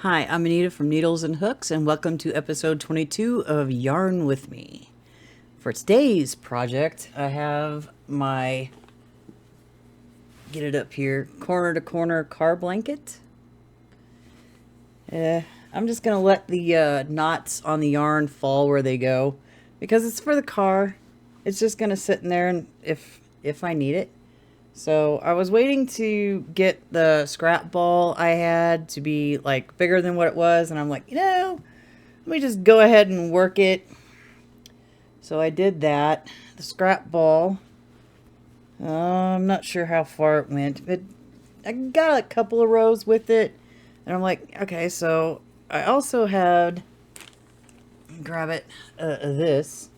Hi, I'm Anita from Needles and Hooks, and welcome to episode 22 of Yarn With Me. For today's project, I have my, get it up here, corner to corner car blanket. I'm just going to let the knots on the yarn fall where they go, because it's for the car. It's just going to sit in there and if I need it. So I was waiting to get the scrap ball I had to be like bigger than what it was, and I'm like, let me just go ahead and work it. So I did that. The scrap ball, I'm not sure how far it went, but I got a couple of rows with it, and I'm like, okay, so I also had, grab it, this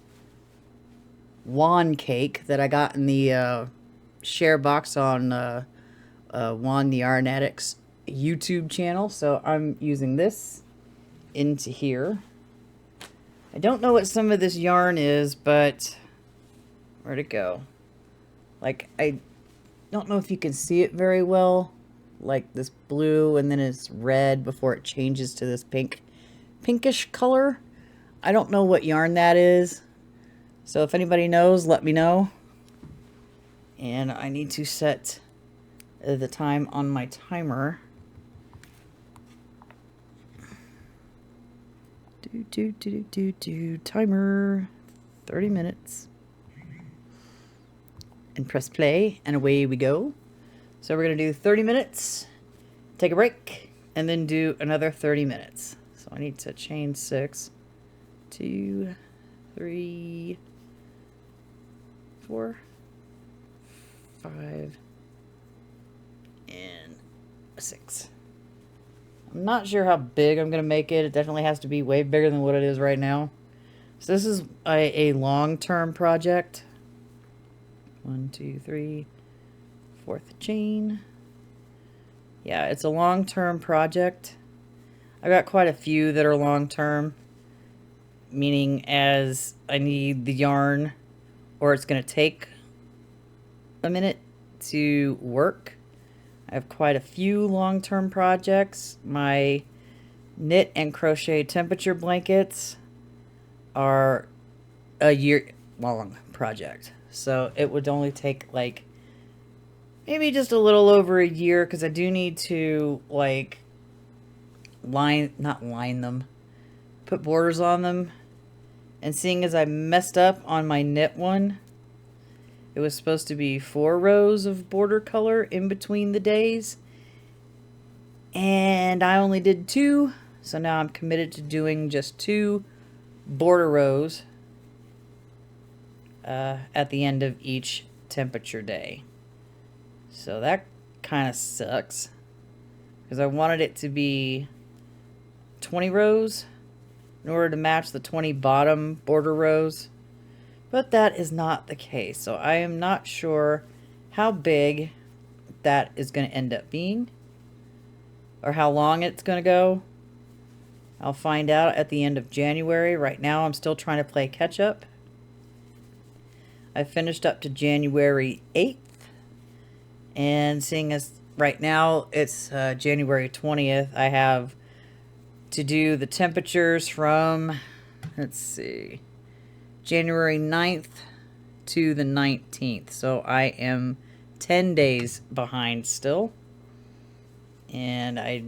wand cake that I got in the share box on Wand the Yarn Addict's YouTube channel. So I'm using this into here. I don't know what some of this yarn is, but where'd it go? Like, I don't know if you can see it very well. Like this blue and then it's red before it changes to this pinkish color. I don't know what yarn that is. So if anybody knows, let me know. And I need to set the time on my timer. Timer, 30 minutes. And press play, and away we go. So we're going to do 30 minutes, take a break, and then do another 30 minutes. So I need to chain 6, 2, 3, 4, 5, and 6. I'm not sure how big I'm going to make it. It definitely has to be way bigger than what it is right now. So this is a long-term project. 1, 2, 3, fourth chain. Yeah, it's a long-term project. I got quite a few that are long-term, meaning as I need the yarn or it's going to take a minute to work. I have quite a few long-term projects. My knit and crochet temperature blankets are a year-long project. So it would only take like maybe just a little over a year, because I do need to like not line them, put borders on them. And seeing as I messed up on my knit one, it was supposed to be 4 rows of border color in between the days, and I only did 2, so now I'm committed to doing just 2 border rows at the end of each temperature day. So that kind of sucks, because I wanted it to be 20 rows in order to match the 20 bottom border rows. But that is not the case. So I am not sure how big that is going to end up being, or how long it's going to go. I'll find out at the end of January. Right now I'm still trying to play catch up. I finished up to January 8th. And seeing as right now it's January 20th, I have to do the temperatures from, let's see, January 9th to the 19th. So I am 10 days behind still. And I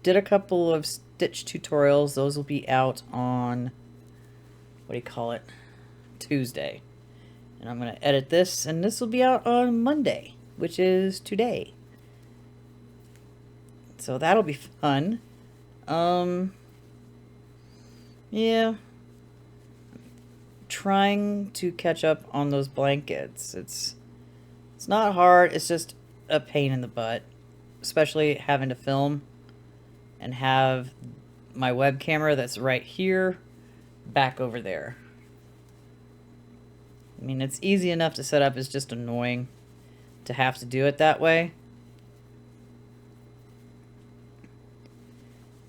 did a couple of stitch tutorials. Those will be out on, Tuesday. And I'm going to edit this, and this will be out on Monday, which is today. So that'll be fun. Yeah. Trying to catch up on those blankets. It's not hard, it's just a pain in the butt, especially having to film and have my web camera that's right here back over there. I mean, it's easy enough to set up, it's just annoying to have to do it that way.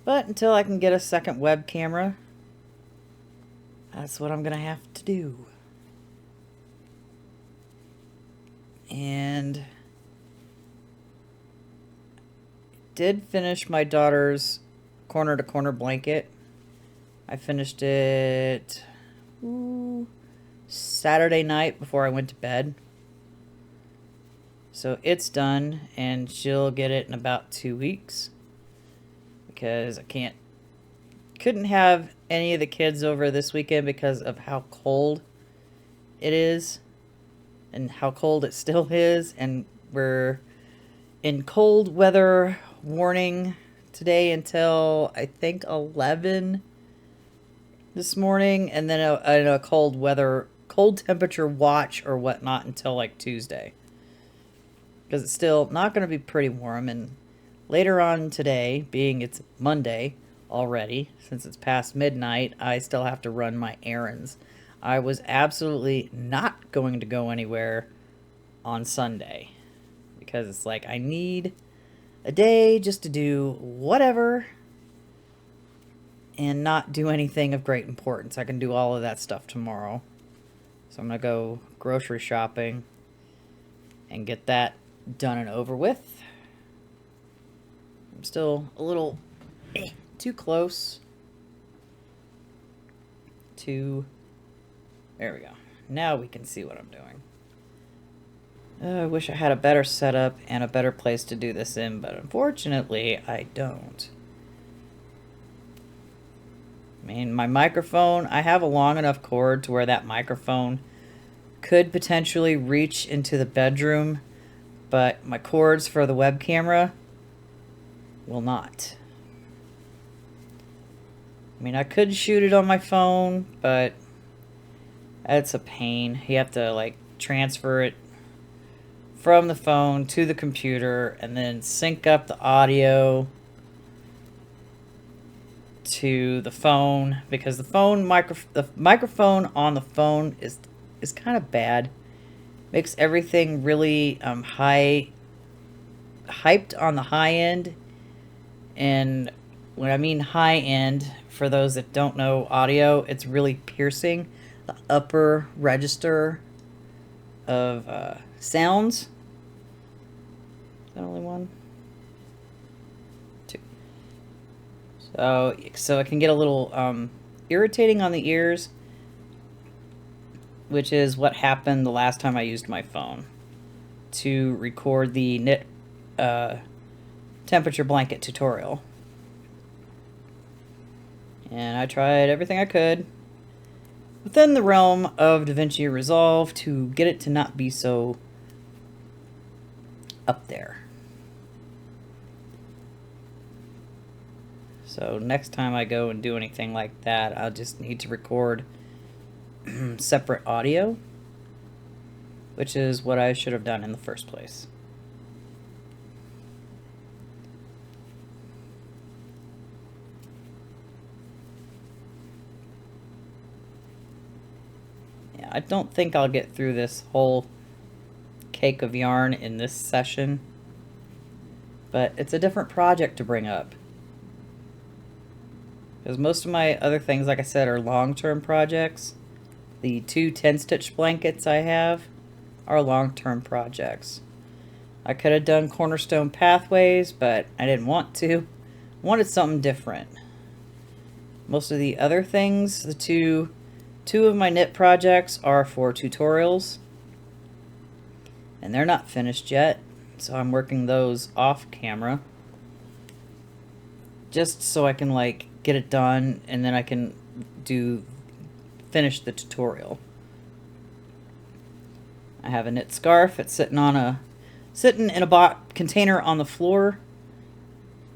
But until I can get a second web camera, that's what I'm going to have to do. And did finish my daughter's corner to corner blanket. I finished it Saturday night before I went to bed. So it's done, and she'll get it in about 2 weeks. Because I couldn't have any of the kids over this weekend because of how cold it is. And how cold it still is. And we're in cold weather warning today until I think 11 this morning, and then a cold temperature watch or whatnot until like Tuesday, because it's still not going to be pretty warm. And later on today, being it's Monday already, since it's past midnight, I still have to run my errands. I was absolutely not going to go anywhere on Sunday because it's like I need a day just to do whatever and not do anything of great importance. I can do all of that stuff tomorrow. So I'm going to go grocery shopping and get that done and over with. I'm still a little too close to... There we go. Now we can see what I'm doing. I wish I had a better setup and a better place to do this in, but unfortunately I don't. I mean, my microphone, I have a long enough cord to where that microphone could potentially reach into the bedroom, but my cords for the web camera will not. I mean, I could shoot it on my phone, but it's a pain. You have to, like, transfer it from the phone to the computer and then sync up the audio to the phone, because the microphone on the phone is kind of bad. Makes everything really hyped on the high end. And when I mean high end, for those that don't know audio, it's really piercing the upper register of sounds. Is that only one? Two. So it can get a little irritating on the ears, which is what happened the last time I used my phone to record the knit temperature blanket tutorial. And I tried everything I could within the realm of DaVinci Resolve to get it to not be so up there. So next time I go and do anything like that, I'll just need to record separate audio, which is what I should have done in the first place. Yeah, I don't think I'll get through this whole cake of yarn in this session, but it's a different project to bring up. Because most of my other things, like I said, are long-term projects. The 2 10-stitch blankets I have are long-term projects. I could have done cornerstone pathways, but I didn't want to. I wanted something different. Most of the other things, the two of my knit projects are for tutorials. And they're not finished yet, so I'm working those off camera. Just so I can, like, get it done, and then I can finish the tutorial. I have a knit scarf. It's sitting in a container on the floor.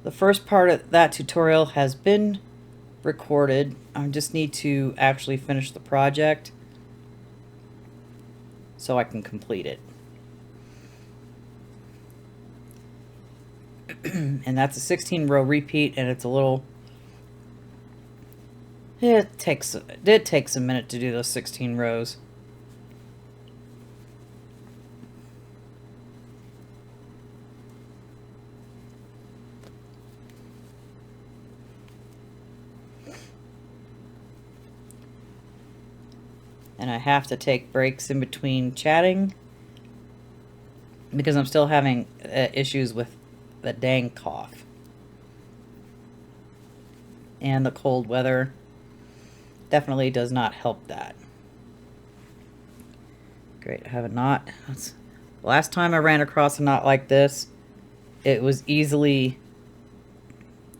The first part of that tutorial has been recorded. I just need to actually finish the project so I can complete it. And that's a 16 row repeat, and it's a little... It takes a minute to do those 16 rows. And I have to take breaks in between chatting because I'm still having issues with the dang cough. and the cold weather definitely does not help that. Great, I have a knot. Last time I ran across a knot like this, it was easily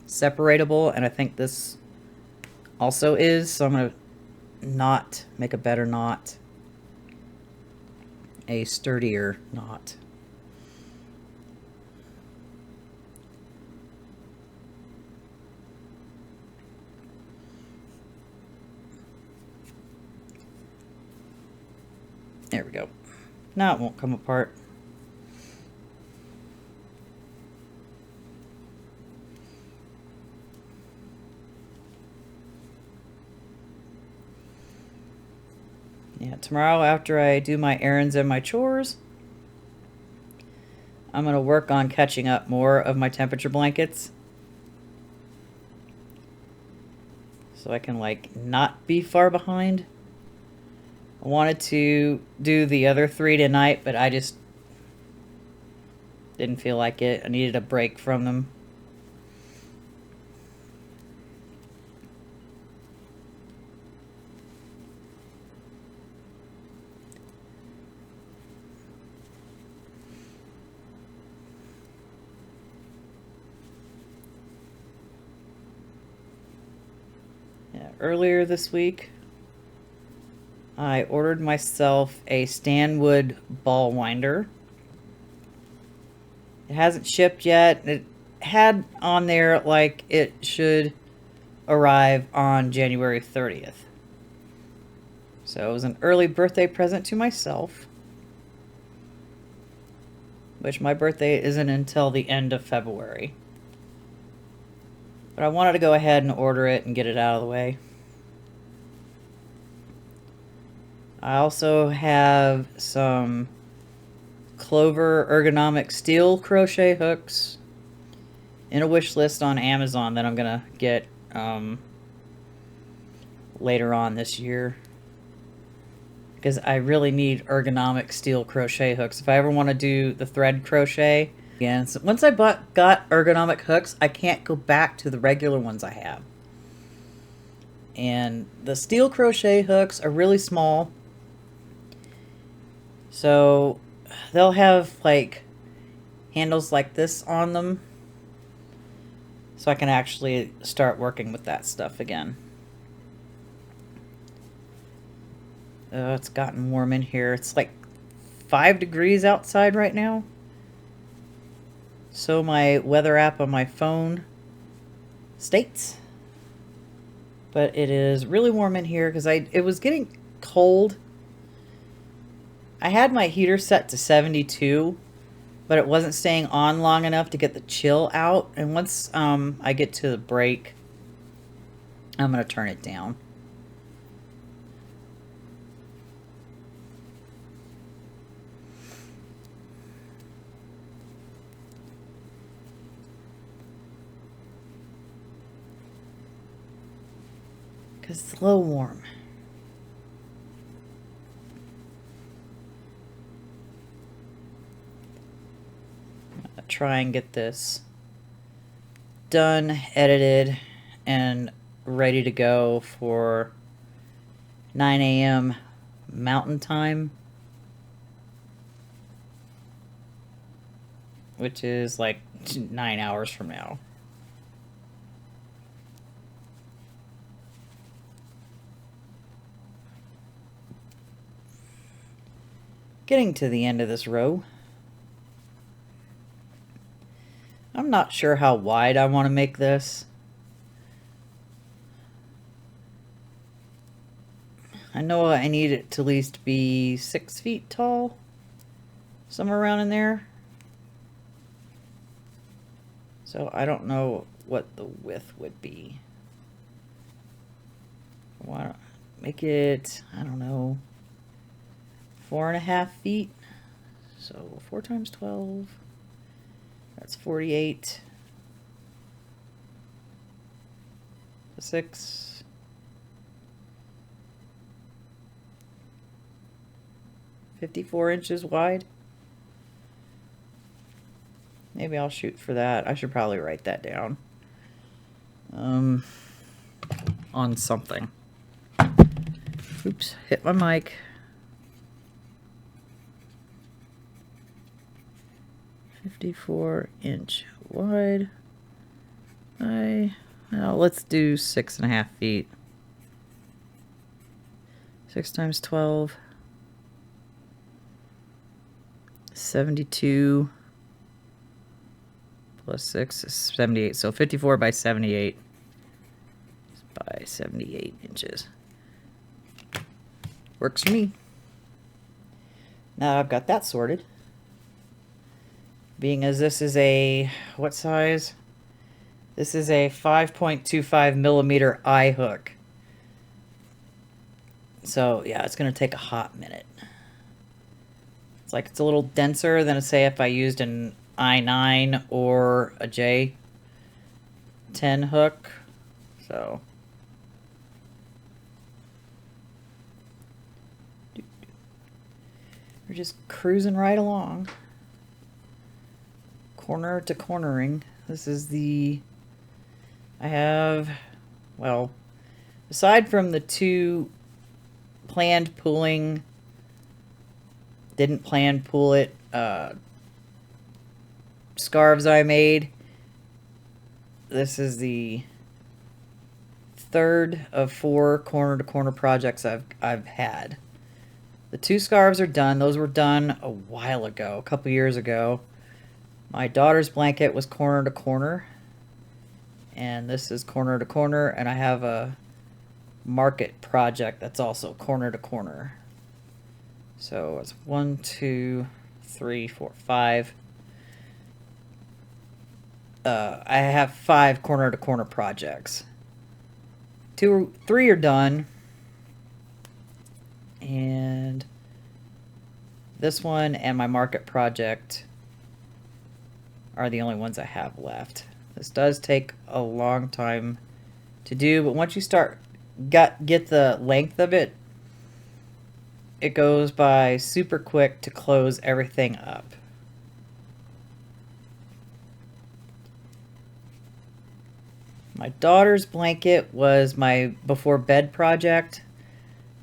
separatable, and I think this also is, so I'm going to make a better knot, a sturdier knot. There we go. Now it won't come apart. Yeah, tomorrow after I do my errands and my chores, I'm going to work on catching up more of my temperature blankets. So I can, like, not be far behind. I wanted to do the other 3 tonight, but I just didn't feel like it. I needed a break from them. Yeah, earlier this week, I ordered myself a Stanwood ball winder. It hasn't shipped yet. It had on there like it should arrive on January 30th. So it was an early birthday present to myself, which my birthday isn't until the end of February. But I wanted to go ahead and order it and get it out of the way. I also have some Clover ergonomic steel crochet hooks in a wish list on Amazon that I'm gonna get later on this year, because I really need ergonomic steel crochet hooks if I ever want to do the thread crochet again. So once I got ergonomic hooks, I can't go back to the regular ones I have. And the steel crochet hooks are really small, so they'll have like handles like this on them, so I can actually start working with that stuff again. It's gotten warm in here. It's like 5 degrees outside right now. So my weather app on my phone states. But it is really warm in here because it was getting cold. I had my heater set to 72, but it wasn't staying on long enough to get the chill out. And once I get to the break, I'm going to turn it down. Because it's a little warm. Try and get this done, edited, and ready to go for 9 a.m. Mountain Time, which is like 9 hours from now. Getting to the end of this row. I'm not sure how wide I want to make this. I know I need it to at least be 6 feet tall, somewhere around in there. So I don't know what the width would be. Why don't make it, I don't know, 4.5 feet. So 4 times 12. That's 48. 6. 54 inches wide. Maybe I'll shoot for that. I should probably write that down. on something. Oops, hit my mic. "54" wide. Well, let's do 6.5 feet. 6 times 12. 72 plus 6 is 78. So 54 by 78 by 78 inches. Works for me. Now I've got that sorted. Being as this is a, what size? This is a 5.25 millimeter eye hook. So yeah, it's going to take a hot minute. It's like it's a little denser than, say, if I used an I9 or a J10 hook. So we're just cruising right along. Corner to cornering. This is the, I have, well, aside from the 2 planned pooling, didn't plan pool it, scarves I made, this is the 3rd of 4 corner to corner projects I've had. The 2 scarves are done. Those were done a while ago, a couple years ago. My daughter's blanket was corner to corner, and this is corner to corner, and I have a market project that's also corner to corner. So it's 1, 2, 3, 4, 5. I have 5 corner to corner projects. 3 are done, and this one and my market project are the only ones I have left. This does take a long time to do, but once you start get the length of it, it goes by super quick to close everything up. My daughter's blanket was my before bed project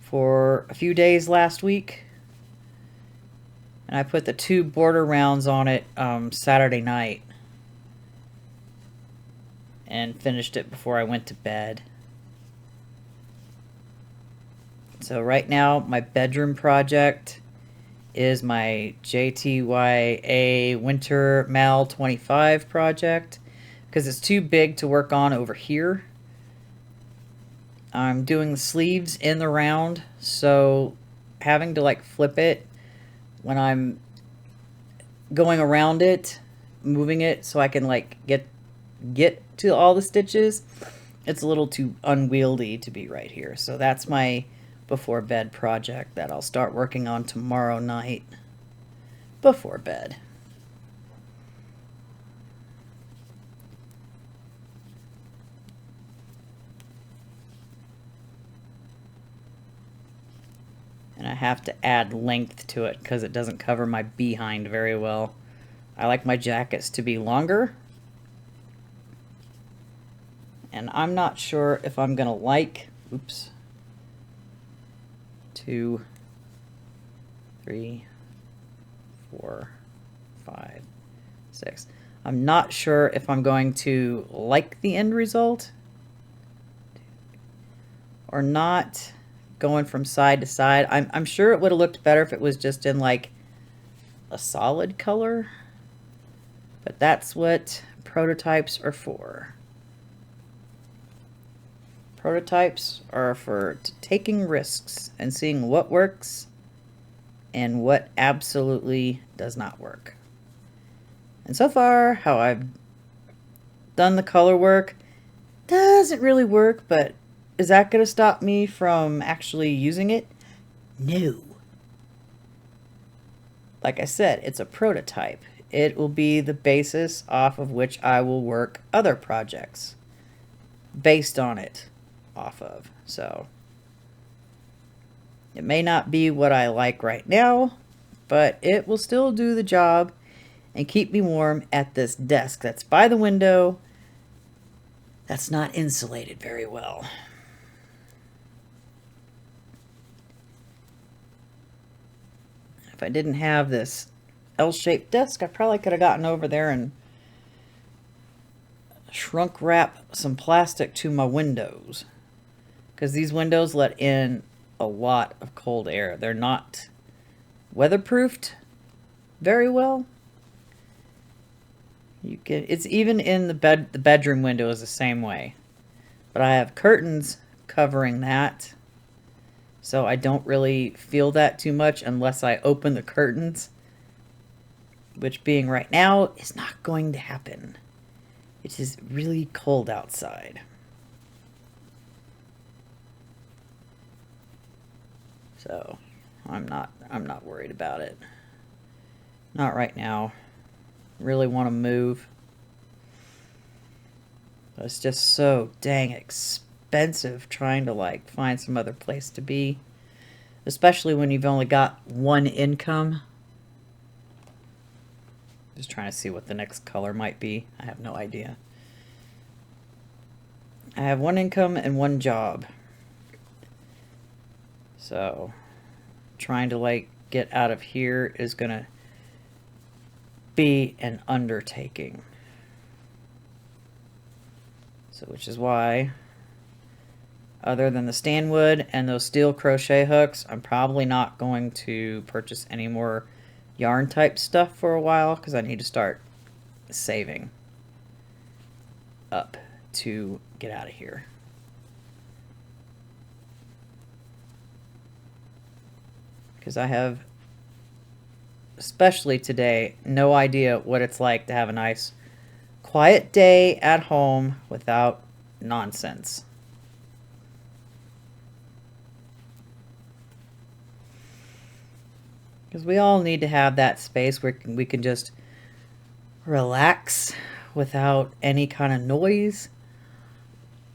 for a few days last week. And I put the 2 border rounds on it Saturday night. And finished it before I went to bed. So right now, my bedroom project is my JTYA Winter Mal 25 project, because it's too big to work on over here. I'm doing the sleeves in the round, so having to like flip it when I'm going around it, moving it so I can like get to all the stitches, it's a little too unwieldy to be right here. So that's my before bed project that I'll start working on tomorrow night before bed. And I have to add length to it because it doesn't cover my behind very well. I like my jackets to be longer. And I'm not sure if I'm gonna like, oops, 2, 3, 4, 5, 6. I'm not sure if I'm going to like the end result or not. Going from side to side, I'm sure it would have looked better if it was just in like a solid color, but that's what prototypes are for. Prototypes are for taking risks and seeing what works and what absolutely does not work. And so far, how I've done the color work doesn't really work, but is that going to stop me from actually using it? No. Like I said, it's a prototype. It will be the basis off of which I will work other projects based on it off of. So it may not be what I like right now, but it will still do the job and keep me warm at this desk that's by the window that's not insulated very well. if I didn't have this L-shaped desk, I probably could have gotten over there and shrunk wrap some plastic to my windows. Because these windows let in a lot of cold air. They're not weatherproofed very well. It's even in the bedroom window is the same way. But I have curtains covering that. So I don't really feel that too much unless I open the curtains. Which being right now is not going to happen. It is really cold outside. So I'm not worried about it. Not right now. Really want to move. It's just so dang expensive trying to like find some other place to be. Especially when you've only got one income. Just trying to see what the next color might be. I have no idea. I have one income and one job. So trying to like get out of here is gonna be an undertaking. So which is why, other than the Stanwood and those steel crochet hooks, I'm probably not going to purchase any more yarn type stuff for a while, because I need to start saving up to get out of here. Because I have, especially today, no idea what it's like to have a nice quiet day at home without nonsense. Because we all need to have that space where we can just relax without any kind of noise.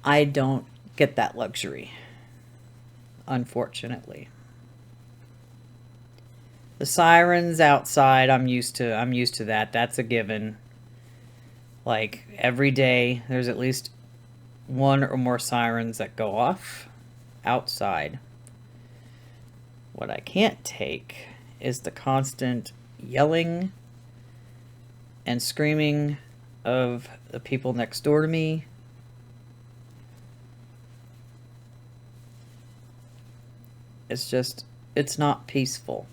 I don't get that luxury, unfortunately. The sirens outside, I'm used to that. That's a given. Like every day there's at least one or more sirens that go off outside. What I can't take is the constant yelling and screaming of the people next door to me. It's just, it's not peaceful.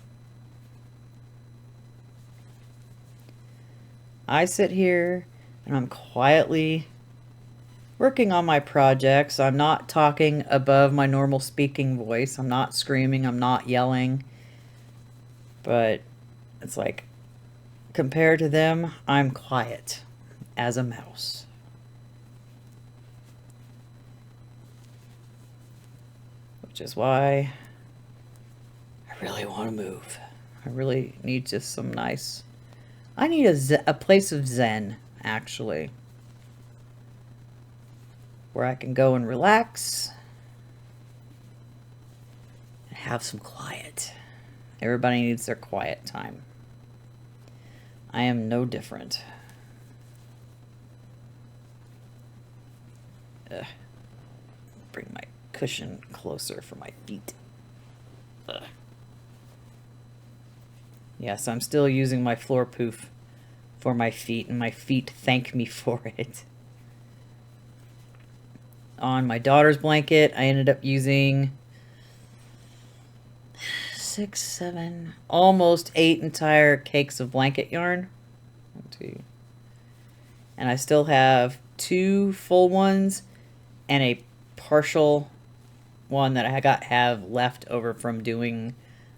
I sit here and I'm quietly working on my projects. I'm not talking above my normal speaking voice. I'm not screaming. I'm not yelling. But it's like, compared to them, I'm quiet as a mouse. Which is why I really want to move. I really need just some nice... I need a place of zen, actually. Where I can go and relax. And have some quiet. Everybody needs their quiet time. I am no different. Bring my cushion closer for my feet. Yes, I'm still using my floor poof for my feet, and my feet thank me for it. On my daughter's blanket, I ended up using 6, 7, almost 8 entire cakes of blanket yarn. 1, 2. And I still have 2 full ones and a partial one that I have left over from doing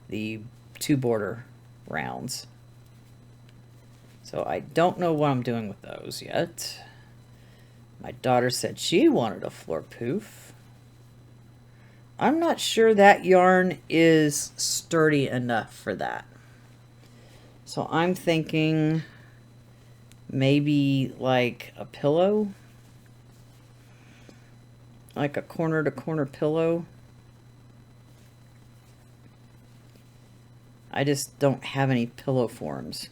the 2 border rounds. So I don't know what I'm doing with those yet. My daughter said she wanted a floor poof. I'm not sure that yarn is sturdy enough for that. So I'm thinking maybe like a pillow. Like a corner to corner pillow. I just don't have any pillow forms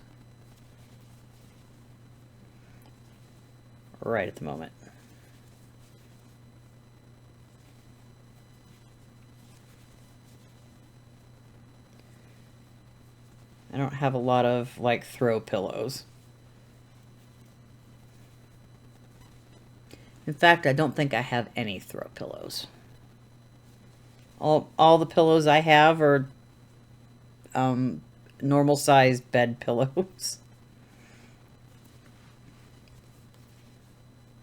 right at the moment. I don't have a lot of like throw pillows. In fact, I don't think I have any throw pillows. All the pillows I have are normal sized bed pillows.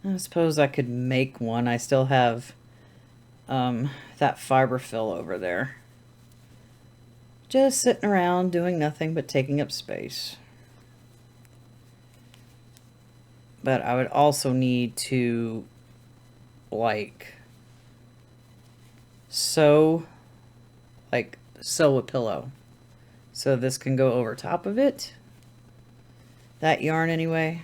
I suppose I could make one. I still have that fiberfill over there. Just sitting around doing nothing but taking up space. But I would also need to like sew a pillow. So this can go over top of it. That yarn anyway.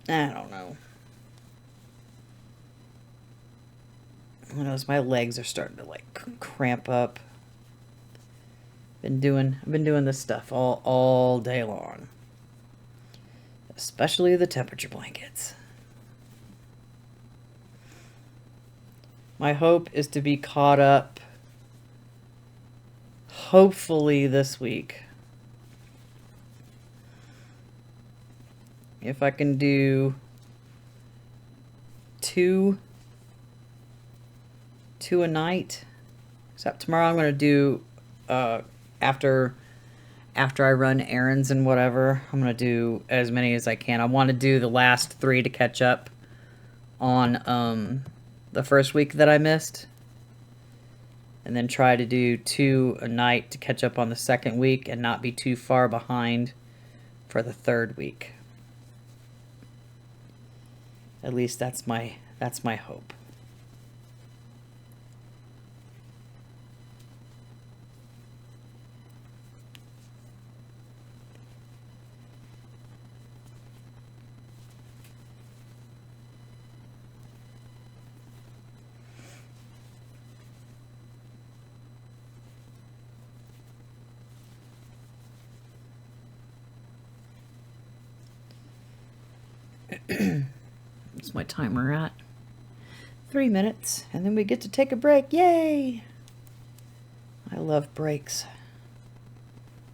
I don't know. Who knows? My legs are starting to like cramp up. I've been doing this stuff all day long. Especially the temperature blankets. My hope is to be caught up hopefully this week. If I can do two a night. Except tomorrow I'm going to do, after I run errands and whatever, I'm going to do as many as I can. I want to do the last 3 to catch up on the first week that I missed. And then try to do 2 a night to catch up on the second week and not be too far behind for the third week. At least that's my hope. What's my timer at? 3 minutes, and then we get to take a break. Yay! I love breaks.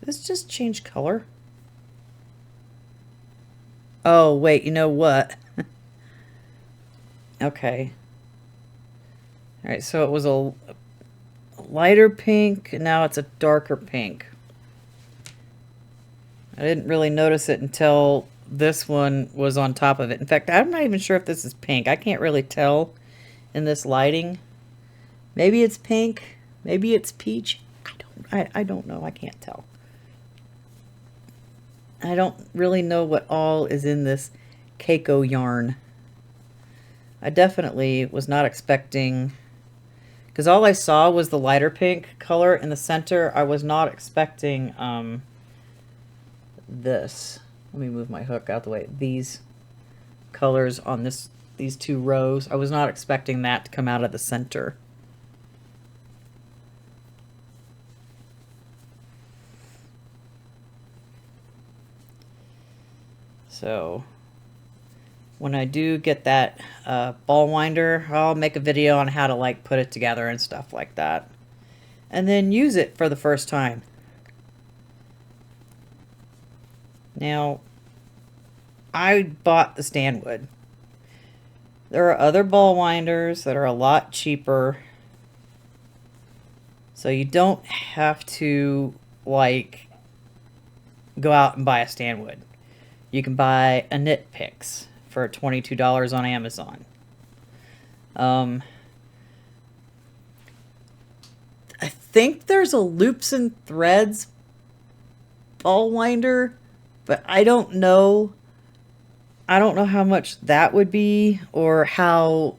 This just changed color. Oh, wait, you know what? Okay. Alright, so it was a lighter pink, and now it's a darker pink. I didn't really notice it until this one was on top of it. In fact, I'm not even sure if this is pink. I can't really tell in this lighting. Maybe it's pink. Maybe it's peach. I don't know. I can't tell. I don't really know what all is in this Keiko yarn. I definitely was not expecting, because all I saw was the lighter pink color in the center. I was not expecting this. Let me move my hook out the way. These colors on these 2 rows. I was not expecting that to come out of the center. So when I do get that ball winder, I'll make a video on how to like put it together and stuff like that. And then use it for the first time. Now, I bought the Stanwood. There are other ball winders that are a lot cheaper. So you don't have to, like, go out and buy a Stanwood. You can buy a Knit Picks for $22 on Amazon. I think there's a Loops and Threads ball winder, but I don't know. I don't know how much that would be, or how,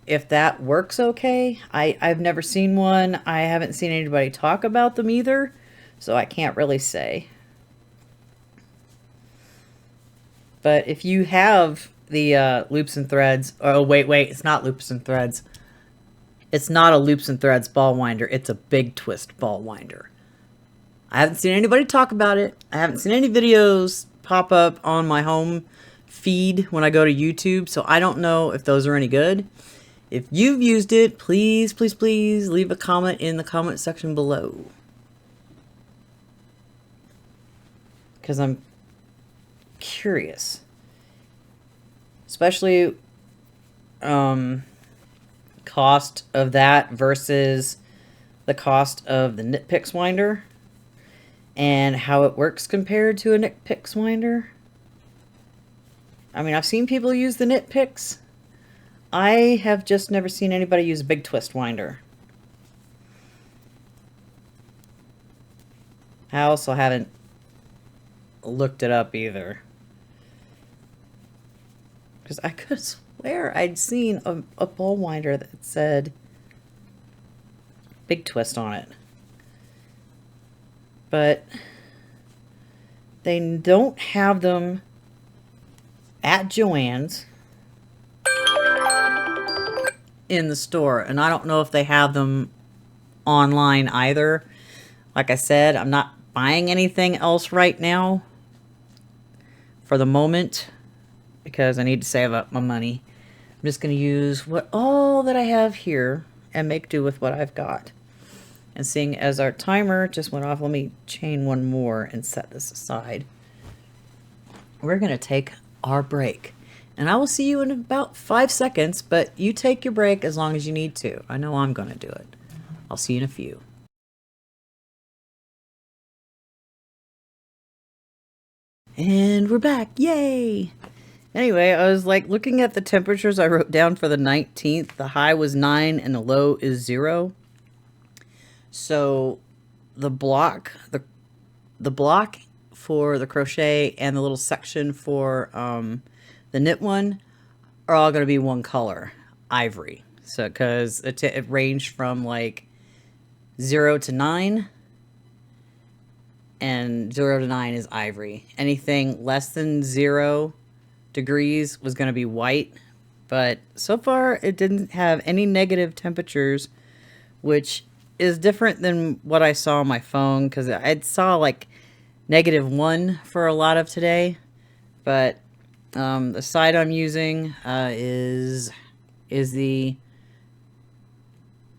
if that works okay. I've never seen one. I haven't seen anybody talk about them either, so I can't really say. But if you have the Loops and Threads, oh wait, it's not Loops and Threads. It's not a Loops and Threads ball winder. It's a Big Twist ball winder. I haven't seen anybody talk about it. I haven't seen any videos pop up on my home feed when I go to YouTube, so I don't know if those are any good. If you've used it, please, please, please leave a comment in the comment section below. Because I'm curious. Especially cost of that versus the cost of the Knit Picks winder. And how it works compared to a Knit Picks winder. I mean, I've seen people use the Knit Picks. I have just never seen anybody use a big twist winder. I also haven't looked it up either. Because I could swear I'd seen a ball winder that said big twist on it. But they don't have them at Joann's in the store, and I don't know if they have them online either. Like I said, I'm not buying anything else right now for the moment because I need to save up my money. I'm just going to use all that I have here and make do with what I've got. And seeing as our timer just went off, let me chain one more and set this aside. We're going to take our break. And I will see you in about 5 seconds, but you take your break as long as you need to. I know I'm going to do it. I'll see you in a few. And we're back. Yay! Anyway, I was like looking at the temperatures I wrote down for the 19th. The high was 9 and the low is 0. So the block, the block for the crochet and the little section for the knit one are all going to be one color, ivory. So because it ranged from like 0 to 9, and 0 to 9 is ivory. Anything less than 0 degrees was going to be white, but so far it didn't have any negative temperatures, which is different than what I saw on my phone, because I saw like -1 for a lot of today. But the site I'm using is the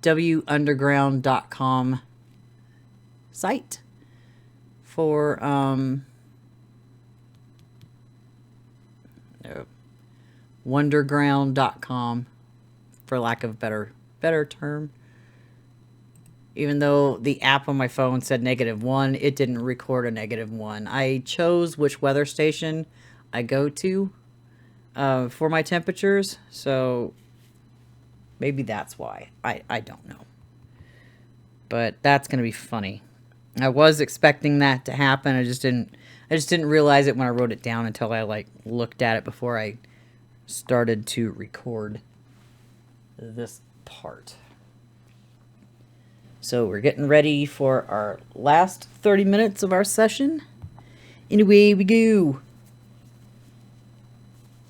wunderground.com site for wunderground.com, for lack of a better term. Even though the app on my phone said -1, it didn't record a -1. I chose which weather station I go to for my temperatures, so maybe that's why. I don't know. But that's going to be funny. I was expecting that to happen. I just didn't realize it when I wrote it down until I like looked at it before I started to record this part. So we're getting ready for our last 30 minutes of our session. Anyway, we go.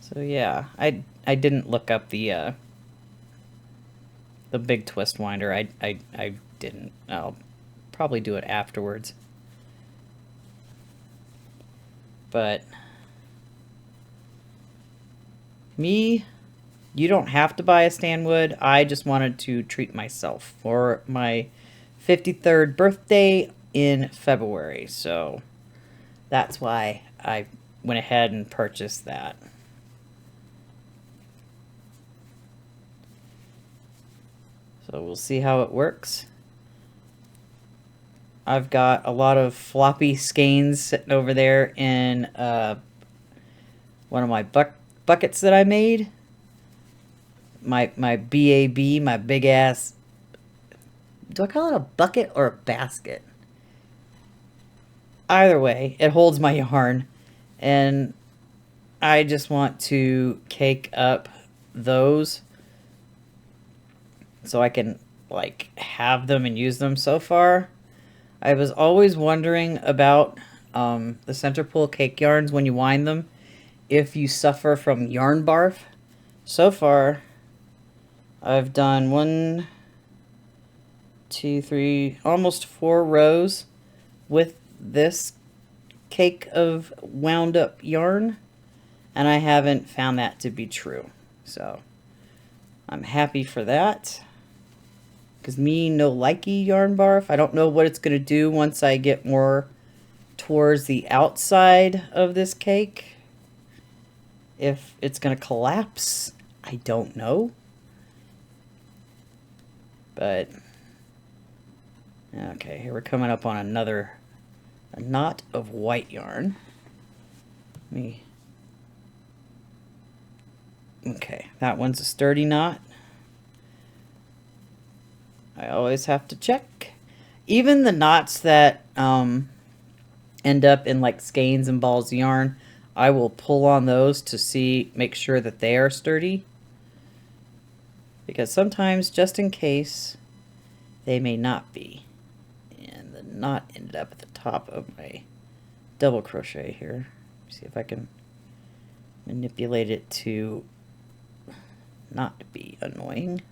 So yeah, I didn't look up the big twist winder. I didn't. I'll probably do it afterwards. But me, you don't have to buy a stand wood. I just wanted to treat myself for my 53rd birthday in February. So that's why I went ahead and purchased that. So we'll see how it works. I've got a lot of floppy skeins sitting over there in one of my buckets that I made. My BAB, my big ass. Do I call it a bucket or a basket? Either way, it holds my yarn, and I just want to cake up those so I can like have them and use them. So far, I was always wondering about the center pull cake yarns when you wind them, if you suffer from yarn barf. So far, I've done 1, 2, 3, almost 4 rows with this cake of wound up yarn, and I haven't found that to be true. So I'm happy for that. Because me no likey yarn barf. I don't know what it's going to do once I get more towards the outside of this cake. If it's going to collapse, I don't know. But, okay, here we're coming up on a knot of white yarn. Okay, that one's a sturdy knot. I always have to check. Even the knots that end up in like skeins and balls of yarn, I will pull on those to make sure that they are sturdy. Because sometimes, just in case, they may not be. And the knot ended up at the top of my double crochet here. See if I can manipulate it to not be annoying.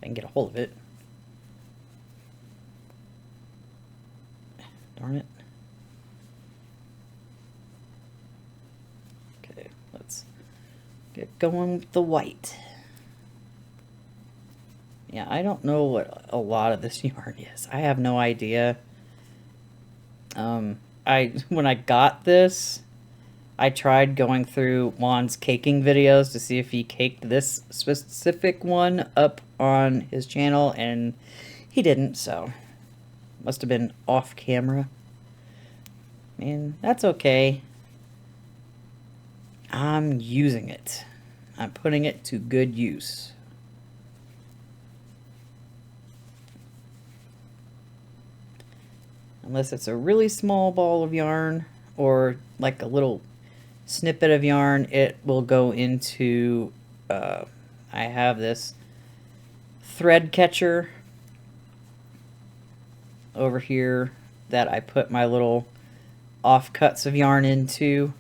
I can get a hold of it. Darn it. Okay, let's get going with the white. Yeah, I don't know what a lot of this yarn is. I have no idea. When I got this, I tried going through Juan's caking videos to see if he caked this specific one up on his channel, and he didn't, so must have been off camera. And that's okay. I'm using it. I'm putting it to good use. Unless it's a really small ball of yarn or like a little snippet of yarn, it will go into, I have this thread catcher over here that I put my little offcuts of yarn into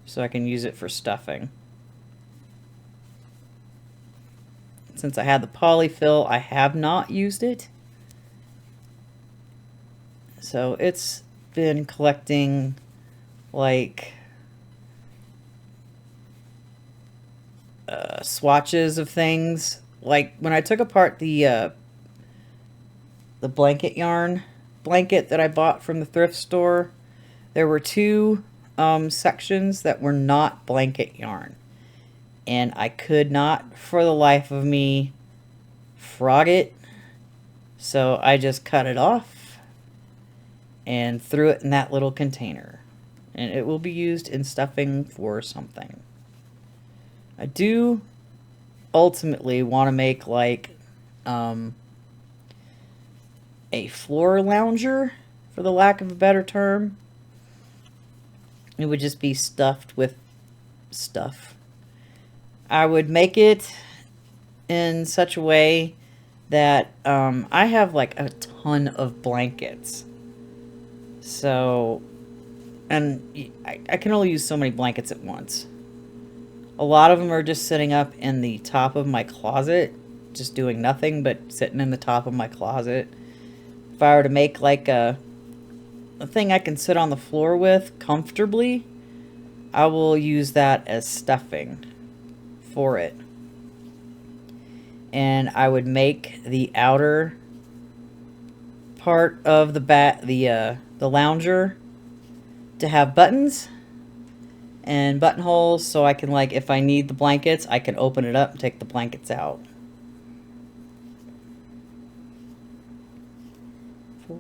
so I can use it for stuffing. Since I had the polyfill, I have not used it. So it's been collecting like swatches of things. Like when I took apart the blanket yarn blanket that I bought from the thrift store, there were two sections that were not blanket yarn, and I could not for the life of me frog it, so I just cut it off and threw it in that little container, and it will be used in stuffing for something. I do ultimately want to make like a floor lounger, for the lack of a better term. It would just be stuffed with stuff. I would make it in such a way that I have like a ton of blankets. So, and I can only use so many blankets at once. A lot of them are just sitting up in the top of my closet, just doing nothing but sitting in the top of my closet. If I were to make like a thing I can sit on the floor with comfortably, I will use that as stuffing for it. And I would make the outer part of the lounger to have buttons and buttonholes, so I can, like, if I need the blankets, I can open it up and take the blankets out. 4,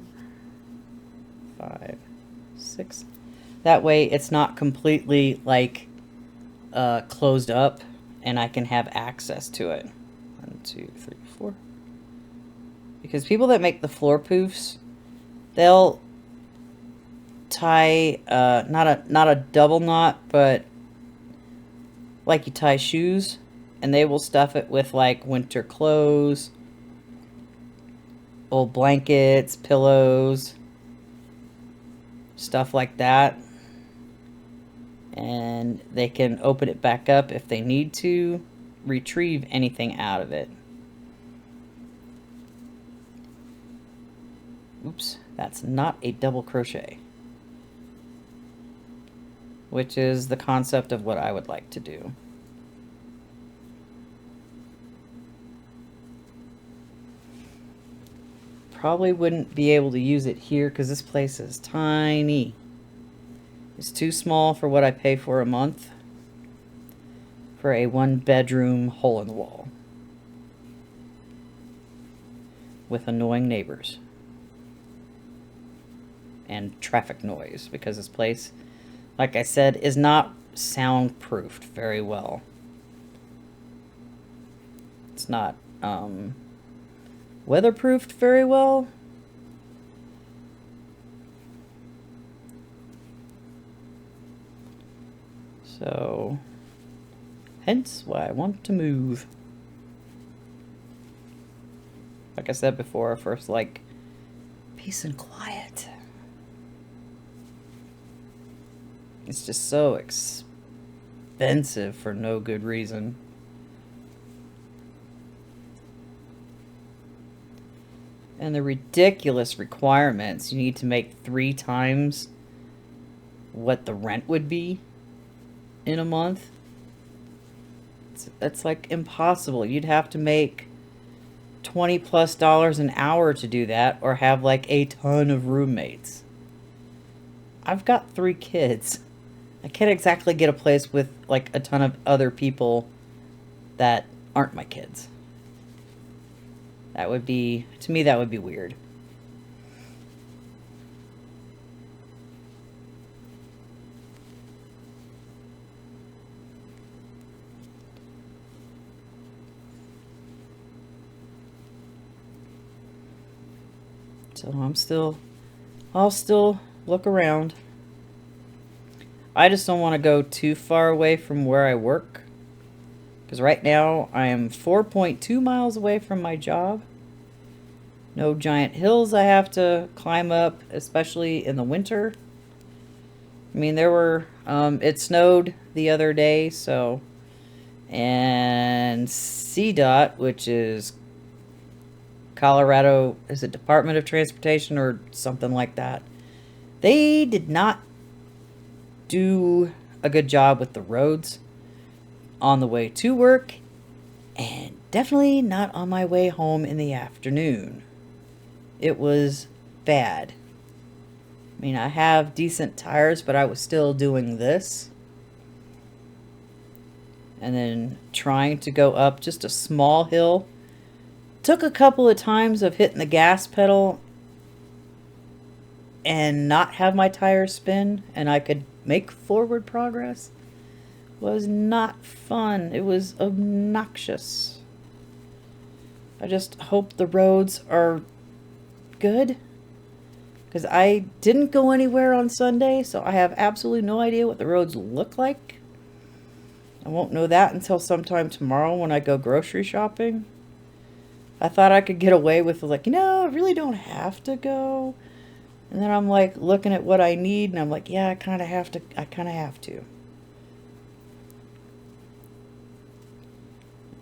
5, 6. That way it's not completely like closed up, and I can have access to it. 1, 2, 3, 4. Because people that make the floor poofs, they'll tie not a double knot, but like you tie shoes, and they will stuff it with like winter clothes, old blankets, pillows, stuff like that. And they can open it back up if they need to retrieve anything out of it. Oops, that's not a double crochet. which is the concept of what I would like to do. Probably wouldn't be able to use it here because this place is tiny. It's too small for what I pay for a month for a 1-bedroom hole in the wall with annoying neighbors and traffic noise, because this place, like I said, is not soundproofed very well. It's not weatherproofed very well. So, hence why I want to move. Like I said before, I first like peace and quiet. It's just so expensive for no good reason. And the ridiculous requirements. You need to make 3 times what the rent would be in a month. That's like impossible. You'd have to make $20+ an hour to do that, or have like a ton of roommates. I've got 3 kids. I can't exactly get a place with like a ton of other people that aren't my kids. That would be, to me, that would be weird. So I'll still look around. I just don't want to go too far away from where I work. Because right now I am 4.2 miles away from my job. No giant hills I have to climb up, especially in the winter. I mean, it snowed the other day, so. And CDOT, which is Colorado, is it Department of Transportation or something like that? They did not do a good job with the roads on the way to work, and definitely not on my way home in the afternoon. It was bad. I mean, I have decent tires, but I was still doing this. And then trying to go up just a small hill. Took a couple of times of hitting the gas pedal and not have my tires spin, and I could make forward progress. Was not fun. It was obnoxious. I just hope the roads are good, because I didn't go anywhere on Sunday, so I have absolutely no idea what the roads look like. I won't know that until sometime tomorrow when I go grocery shopping. I thought I could get away with, like, I really don't have to go. And then I'm like looking at what I need, and I'm like, yeah, I kind of have to.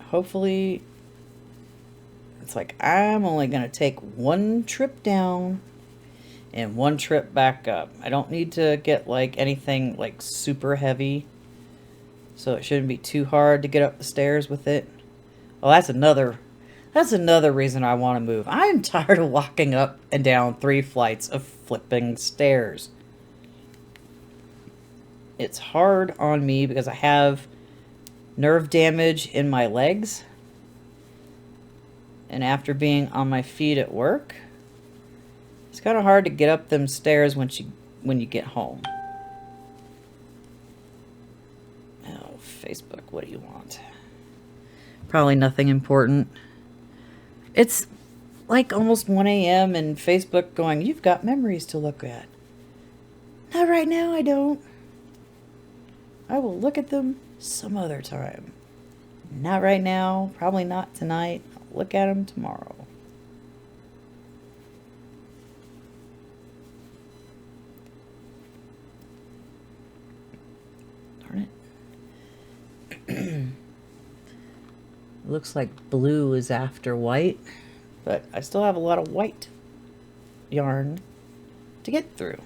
Hopefully, it's like I'm only going to take 1 trip down and 1 trip back up. I don't need to get like anything like super heavy, so it shouldn't be too hard to get up the stairs with it. Well, that's another reason I want to move. I'm tired of walking up and down 3 flights of flipping stairs. It's hard on me because I have nerve damage in my legs. And after being on my feet at work, it's kind of hard to get up them stairs when you get home. Oh, Facebook, what do you want? Probably nothing important. It's like almost 1 a.m. and Facebook going, you've got memories to look at. Not right now, I don't. I will look at them some other time. Not right now, probably not tonight. I'll look at them tomorrow. Darn it. Looks like blue is after white, but I still have a lot of white yarn to get through.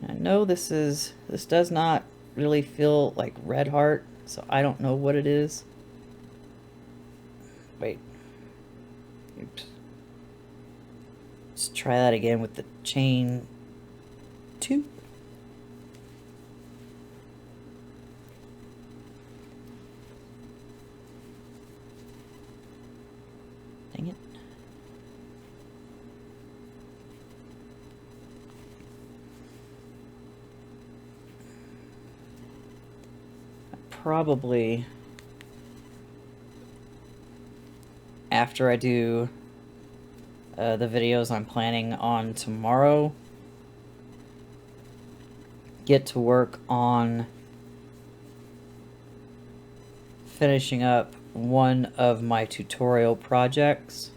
I know this does not really feel like red heart, so I don't know what it is. Wait. Oops. Let's try that again with the chain 2. Dang it. Probably after I do the videos I'm planning on tomorrow, get to work on finishing up one of my tutorial projects.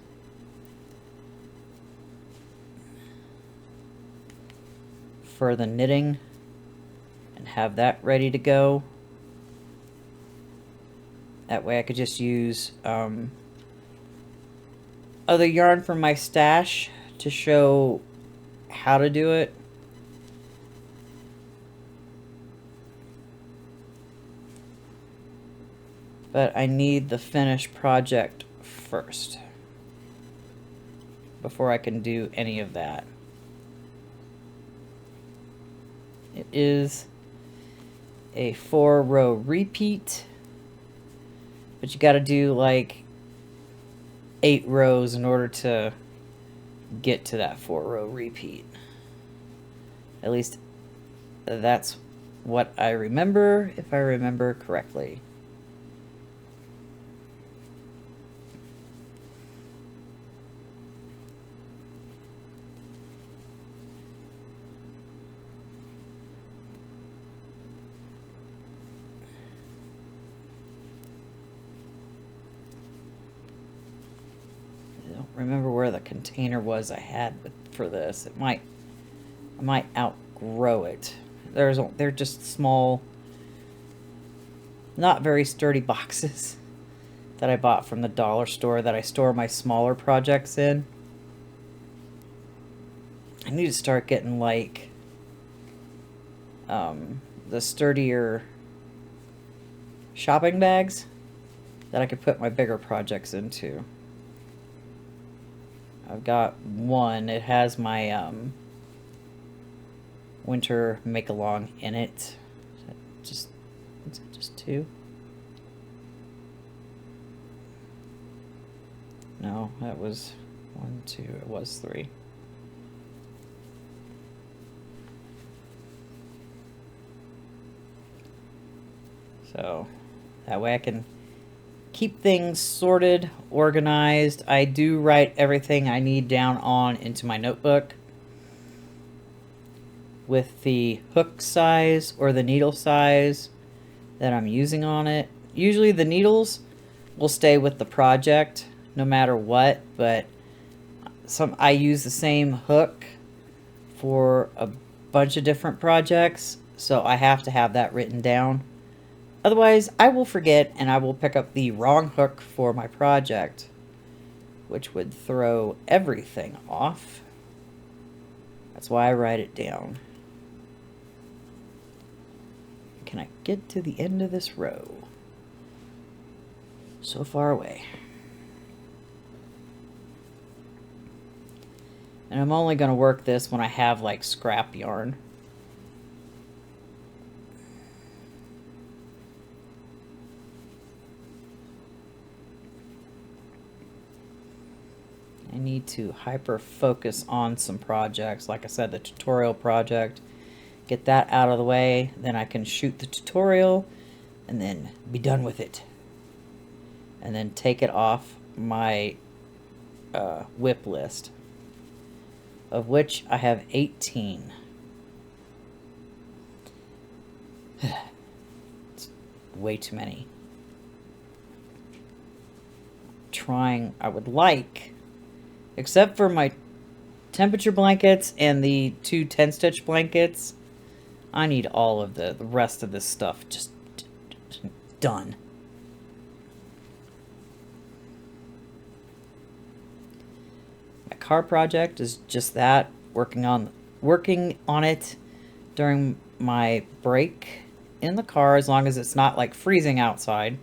For the knitting, and have that ready to go. That way I could just use other yarn from my stash to show how to do it. But I need the finished project first before I can do any of that. It is a 4-row repeat, but you got to do like 8 rows in order to get to that 4-row repeat. At least that's what I remember, if I remember correctly. Remember where the container was I had for this. I might outgrow it. They're just small, not very sturdy boxes that I bought from the dollar store that I store my smaller projects in. I need to start getting like the sturdier shopping bags that I could put my bigger projects into. I've got one. It has my winter make-along in it. Is it just 2? No, that was 1, 2. It was 3. So that way I can keep things sorted, organized. I do write everything I need down into my notebook with the hook size or the needle size that I'm using on it. Usually the needles will stay with the project no matter what, but I use the same hook for a bunch of different projects, so I have to have that written down. Otherwise, I will forget and I will pick up the wrong hook for my project, which would throw everything off. That's why I write it down. Can I get to the end of this row? So far away. And I'm only going to work this when I have like scrap yarn. I need to hyper focus on some projects. Like I said, the tutorial project. Get that out of the way. Then I can shoot the tutorial and then be done with it. And then take it off my whip list, of which I have 18. It's way too many. I would like, except for my temperature blankets and the 2 10-stitch blankets, I need all of the rest of this stuff just done. My car project is just that, working on it during my break in the car, as long as it's not like freezing outside.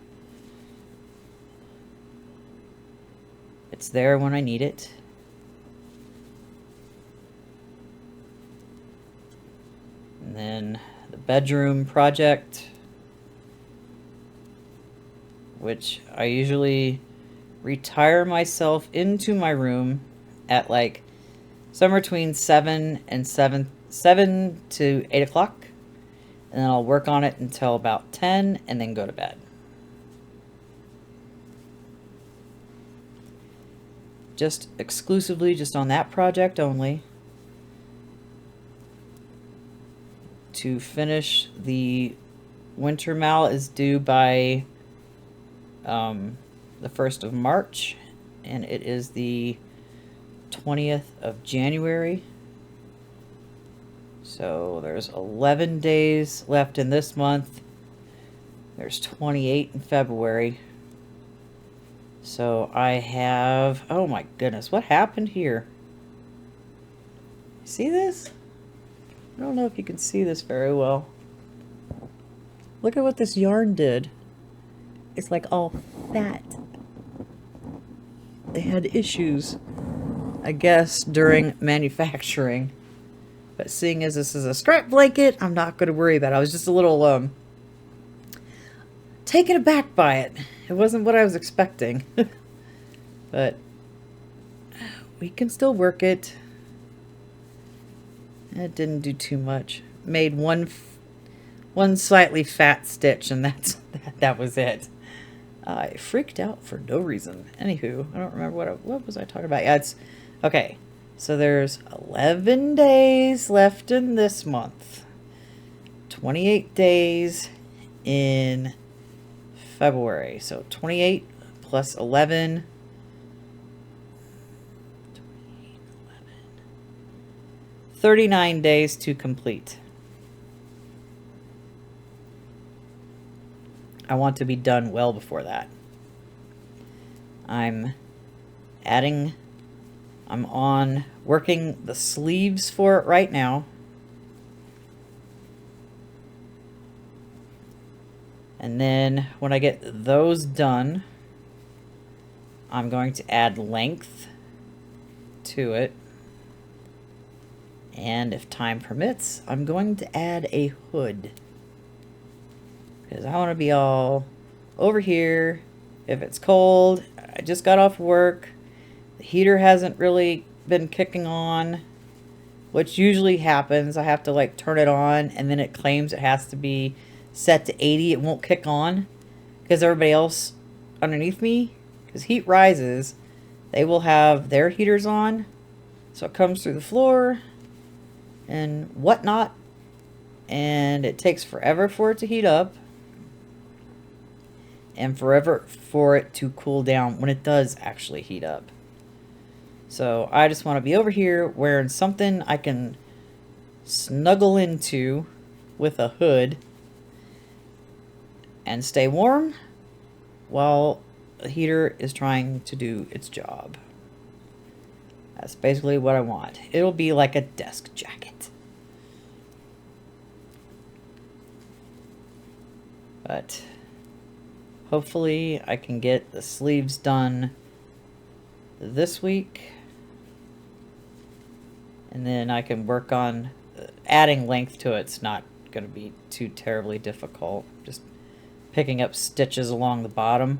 It's there when I need it. And then the bedroom project, which I usually retire myself into my room at like somewhere between 7 to 8 o'clock. And then I'll work on it until about 10 and then go to bed. Just exclusively just on that project only. To finish, the winter mallet is due by the 1st of March, and it is the 20th of January. So there's 11 days left in this month. There's 28 in February. So I have, oh my goodness, what happened here? See this? I don't know if you can see this very well. Look at what this yarn did. It's like all fat. They had issues, I guess, during manufacturing. But seeing as this is a scrap blanket, I'm not going to worry about it. I was just a little taken aback by it. It wasn't what I was expecting. But we can still work it. It didn't do too much. Made one slightly fat stitch, and that was it. I freaked out for no reason. Anywho, I don't remember what was I talking about. Yeah, it's okay. So there's 11 days left in this month. 28 days in February. So 28 plus 11. 39 days to complete. I want to be done well before that. I'm on working the sleeves for it right now. And then when I get those done, I'm going to add length to it. And if time permits, I'm going to add a hood. Because I want to be all over here. If it's cold, I just got off work. The heater hasn't really been kicking on, which usually happens. I have to like turn it on and then it claims it has to be set to 80. It won't kick on because everybody else underneath me, because heat rises, they will have their heaters on. So it comes through the floor and whatnot, and it takes forever for it to heat up and forever for it to cool down when it does actually heat up. So I just want to be over here wearing something I can snuggle into with a hood and stay warm while the heater is trying to do its job. That's basically what I want. It'll be like a desk jacket. But hopefully I can get the sleeves done this week. And then I can work on adding length to it. It's not going to be too terribly difficult. Just picking up stitches along the bottom.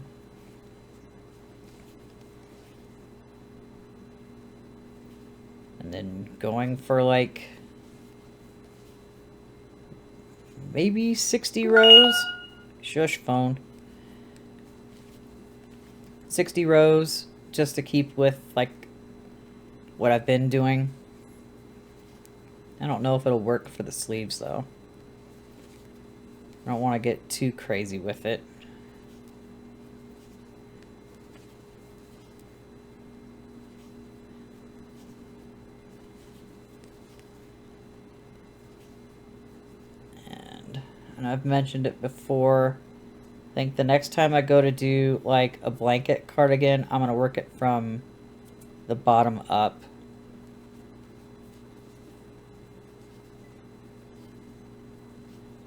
And then going for like maybe 60 rows. Shush phone. 60 rows just to keep with like what I've been doing. I don't know if it'll work for the sleeves though. I don't want to get too crazy with it. And I've mentioned it before. I think the next time I go to do like a blanket cardigan, I'm going to work it from the bottom up.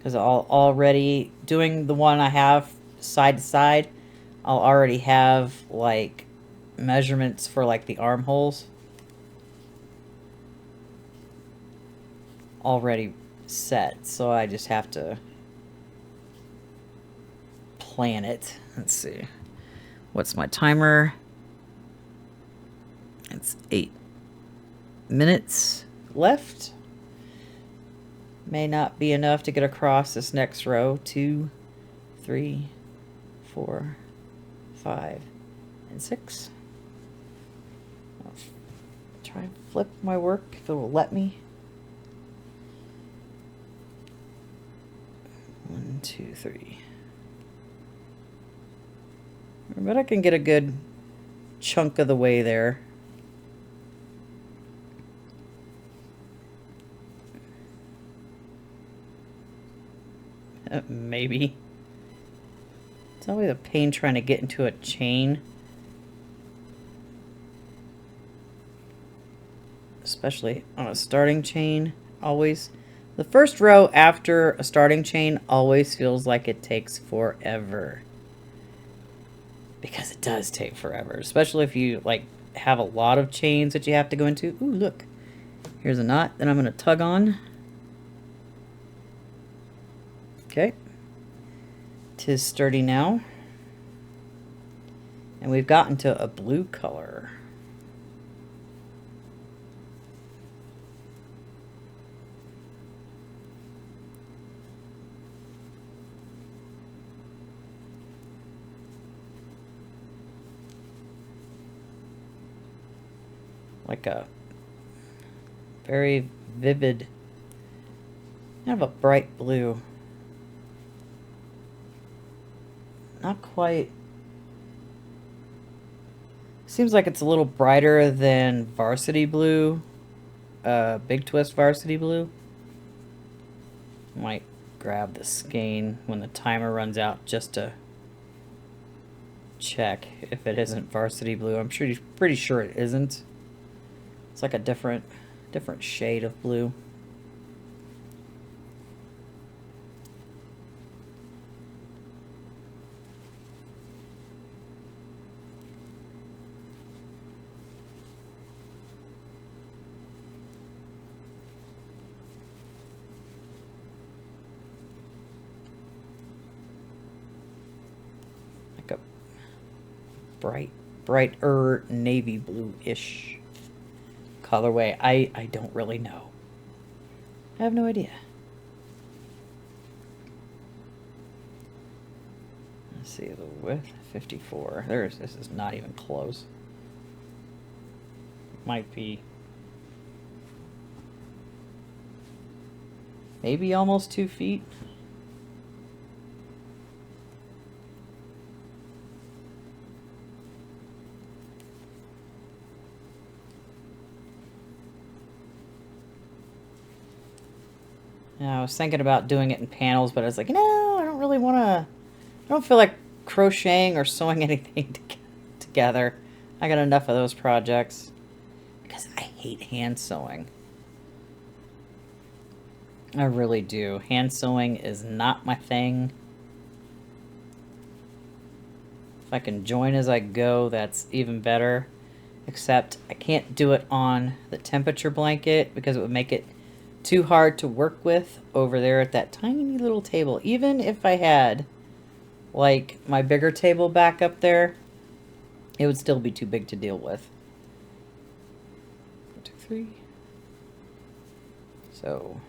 because I'll already, doing the one I have side to side, I'll already have like measurements for like the armholes already set, so I just have to plan it. Let's see, what's my timer? It's 8 minutes left. May not be enough to get across this next row. 2, 3, 4, 5, and 6. I'll try and flip my work if it will let me. 1, 2, 3. I bet I can get a good chunk of the way there. Maybe. It's always a pain trying to get into a chain. Especially on a starting chain, always. The first row after a starting chain always feels like it takes forever. Because it does take forever, especially if you like have a lot of chains that you have to go into. Ooh, look. Here's a knot that I'm going to tug on. Okay. 'Tis sturdy now. And we've gotten to a blue color. Like a very vivid, kind of a bright blue. Not quite. Seems like it's a little brighter than Varsity Blue, Big Twist Varsity Blue. Might grab the skein when the timer runs out just to check if it isn't Varsity Blue. I'm pretty sure it isn't. It's like a different shade of blue. Like a brighter navy blue-ish colorway. I don't really know. I have no idea. Let's see, the width, 54. This is not even close. Might be maybe almost 2 feet. I was thinking about doing it in panels, but I was like, no, I don't really want to. I don't feel like crocheting or sewing anything together. I got enough of those projects because I hate hand sewing. I really do. Hand sewing is not my thing. If I can join as I go, that's even better. Except I can't do it on the temperature blanket because it would make it too hard to work with over there at that tiny little table. Even if I had like my bigger table back up there, it would still be too big to deal with. 1, 2, 3. So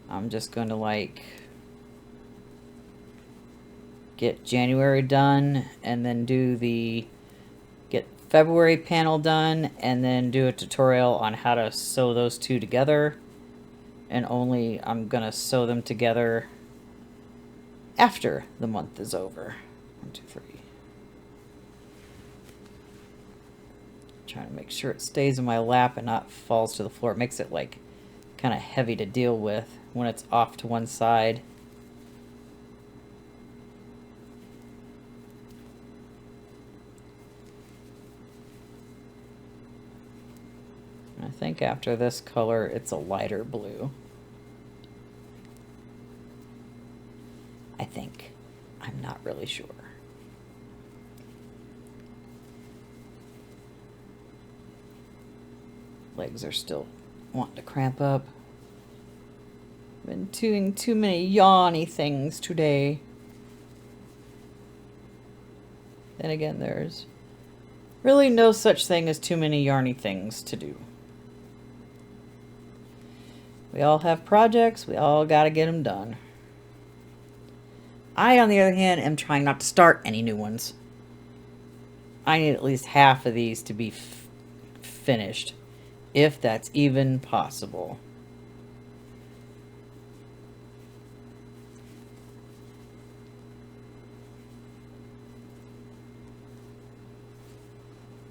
I'm just going to like get January done and then get February panel done and then do a tutorial on how to sew those two together. And only I'm gonna sew them together after the month is over. 1, 2, 3. Trying to make sure it stays in my lap and not falls to the floor. It makes it like kind of heavy to deal with when it's off to one side. I think after this color, it's a lighter blue. think. I'm not really sure. Legs are still wanting to cramp up. Been doing too many yawny things today. Then again, there's really no such thing as too many yarny things to do. We all have projects. We all got to get them done. I, on the other hand, am trying not to start any new ones. I need at least half of these to be finished, if that's even possible.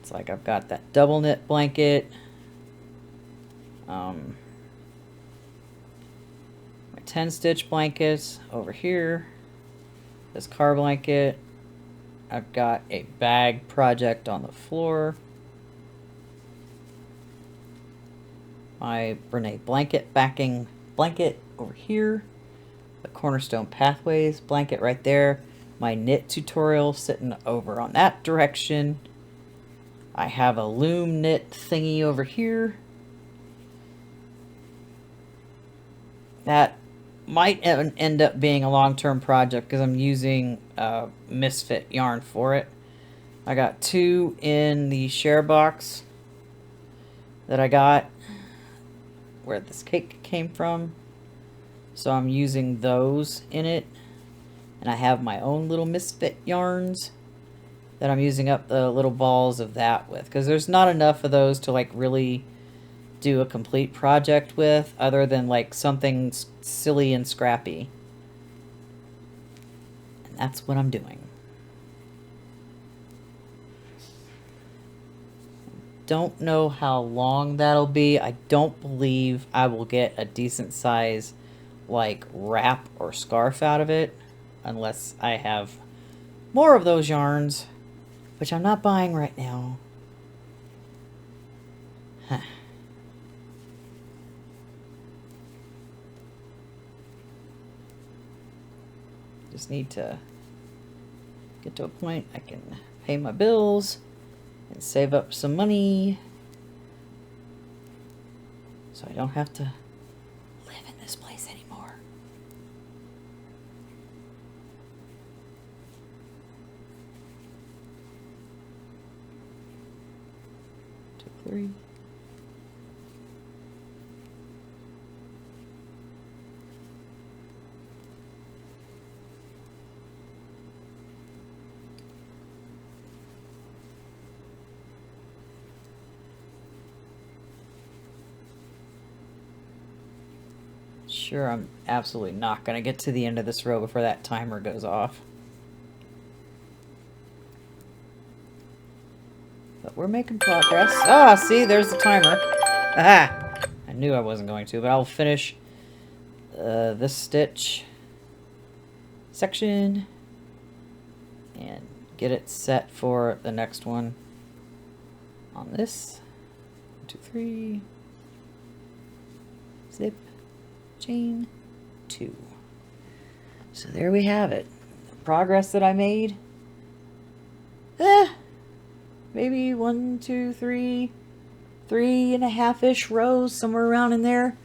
It's like I've got that double knit blanket. My 10 stitch blankets over here. This car blanket. I've got a bag project on the floor. My Brene blanket backing blanket over here. The Cornerstone Pathways blanket right there. My knit tutorial sitting over on that direction. I have a loom knit thingy over here. That might end up being a long-term project because I'm using Misfit yarn for it. I got 2 in the share box that I got where this cake came from. So I'm using those in it. And I have my own little Misfit yarns that I'm using up the little balls of that with, because there's not enough of those to like really do a complete project with, other than like something silly and scrappy. And that's what I'm doing. Don't know how long that'll be. I don't believe I will get a decent size like wrap or scarf out of it unless I have more of those yarns, which I'm not buying right now. Huh. Just need to get to a point I can pay my bills and save up some money so I don't have to live in this place anymore. Two, three. Sure, I'm absolutely not going to get to the end of this row before that timer goes off. But we're making progress. Ah, see, there's the timer. Aha! I knew I wasn't going to, but I'll finish this stitch section and get it set for the next one on this. 1, 2, 3. Zip. Chain 2. So there we have it. The progress that I made. Maybe 1, 2, 3, 3.5-ish rows, somewhere around in there.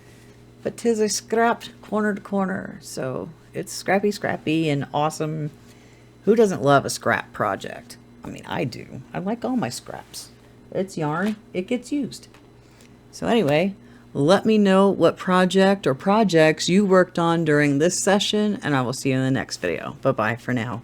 But 'tis a scrapped corner to corner. So it's scrappy and awesome. Who doesn't love a scrap project? I mean, I do. I like all my scraps. It's yarn. It gets used. So anyway, let me know what project or projects you worked on during this session, and I will see you in the next video. Bye-bye for now.